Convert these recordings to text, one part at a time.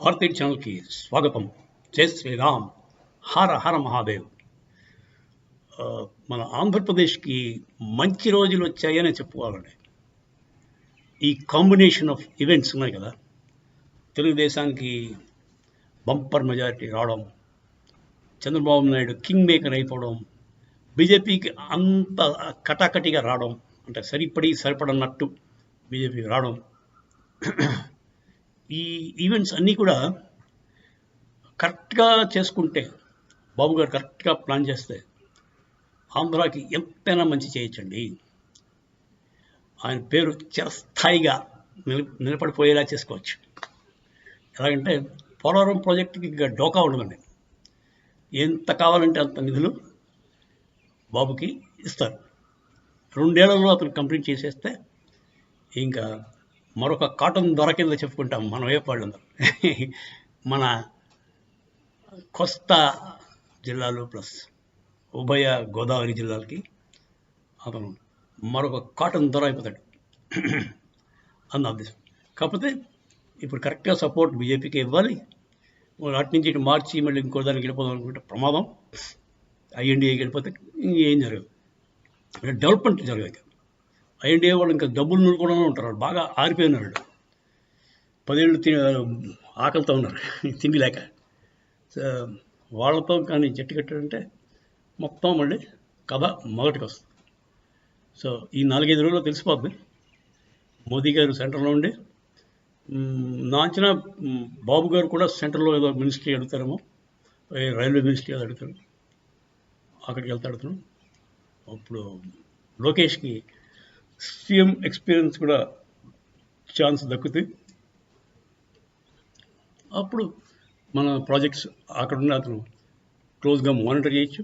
భారతీయ ఛానల్కి స్వాగతం. జై శ్రీరామ్, హర హర మహాదేవ్. మన ఆంధ్రప్రదేశ్కి మంచి రోజులు వచ్చాయని చెప్పుకోవాలండి. ఈ కాంబినేషన్ ఆఫ్ ఈవెంట్స్ ఉన్నాయి కదా, తెలుగుదేశానికి బంపర్ మెజారిటీ రావడం, చంద్రబాబు నాయుడు కింగ్ మేకర్ అయిపోవడం, బీజేపీకి అంత కటాకటిగా రావడం, అంటే సరిపడన్నట్టు బీజేపీకి రావడం, ఈ ఈవెంట్స్ అన్నీ కూడా కరెక్ట్గా చేసుకుంటే, బాబు గారు కరెక్ట్గా ప్లాన్ చేస్తే ఆంధ్రాకి ఎంతైనా మంచి చేయొచ్చండి. ఆయన పేరు చిరస్థాయిగా నిలబడిపోయేలా చేసుకోవచ్చు. ఎలాగంటే పోలవరం ప్రాజెక్టుకి ఇంకా డోకా ఉండదండి. ఎంత కావాలంటే అంత నిధులు బాబుకి ఇస్తారు. 2 ఏళ్లలో అతను కంప్లీట్ చేసేస్తే ఇంకా మరొక కాటన్ దొర కింద చెప్పుకుంటాం మనం వాళ్ళందరూ. మన కోస్తా జిల్లాలు ప్లస్ ఉభయ గోదావరి జిల్లాలకి అతను మరొక కాటన్ దొర అయిపోతాడు అన్న ఉద్దేశం. కాకపోతే ఇప్పుడు కరెక్ట్గా సపోర్ట్ బీజేపీకి ఇవ్వాలి. అటు నుంచి ఇటు మార్చి మళ్ళీ ఇంకో దానికి వెళ్ళిపోదాం అనుకుంటే ప్రమాదం. ఐఎన్డీఏకి వెళ్ళిపోతే ఇంకేం జరగదు, డెవలప్మెంట్ జరగదు. ఐఎన్డీఏ వాళ్ళు ఇంకా డబ్బులు నూరుకోవడంలో ఉంటారు. బాగా ఆరిపోయినారు. 10 ఏళ్ళు ఆకలితో ఉన్నారు, తిండి లేక. వాళ్ళతో కానీ జట్టు కట్టాడంటే మొత్తం మళ్ళీ కథ మొదటికి వస్తుంది. సో ఈ 4-5 రోజుల్లో తెలిసిపోద్ది. మోదీ గారు సెంటర్లో ఉండి, నా అంచనా బాబు గారు కూడా సెంటర్లో ఏదో మినిస్ట్రీ అడుగుతారేమో, రైల్వే మినిస్ట్రీ అది అడుగుతారు, అక్కడికి వెళ్తాడుతాను. అప్పుడు లోకేష్కి సీఎం ఎక్స్పీరియన్స్ కూడా ఛాన్స్ దక్కుతుంది. అప్పుడు మన ప్రాజెక్ట్స్ అక్కడున్న అతను క్లోజ్గా మానిటర్ చేయొచ్చు.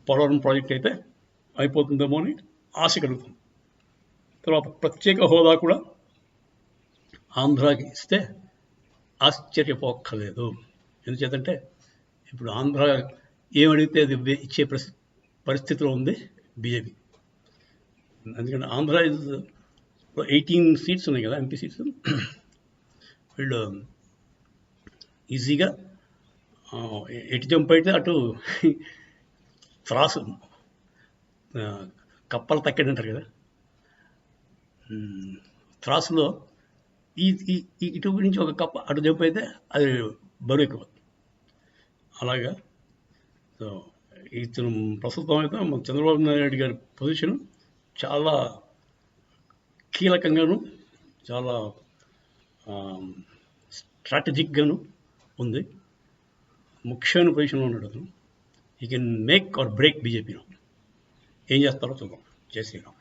పోలవరం ప్రాజెక్ట్ అయితే అయిపోతుందేమో అని ఆశ కలుగుతుంది. తర్వాత ప్రత్యేక హోదా కూడా ఆంధ్రాకి ఇస్తే ఆశ్చర్యపోక్కర్లేదు. ఎందుచేతంటే ఇప్పుడు ఆంధ్ర ఏమడిగితే అది ఇచ్చే పరిస్థితిలో ఉంది బీజేపీ. ఎందుకంటే ఆంధ్ర 18 సీట్స్ ఉన్నాయి కదా, ఎంపీ సీట్స్. వీళ్ళు ఈజీగా ఎటు జంప్ అయితే అటు త్రాసు కప్పలు తక్కడి అంటారు కదా, త్రాసులో ఇటు నుంచి ఒక కప్ప అటు జంప్ అయితే అది బరువు ఎక్కువ. అలాగా సో ఇతను ప్రస్తుతం అయితే చంద్రబాబు నాయుడు గారి పొజిషన్ చాలా కీలకంగాను చాలా స్ట్రాటజిక్గాను ఉంది. ముఖ్యమైన పొజిషన్లో ఉన్నాడు అతను. ఈ కెన్ మేక్ ఆర్ బ్రేక్ బీజేపీలో. ఏం చేస్తారో చూద్దాం. జై శ్రీరామ్.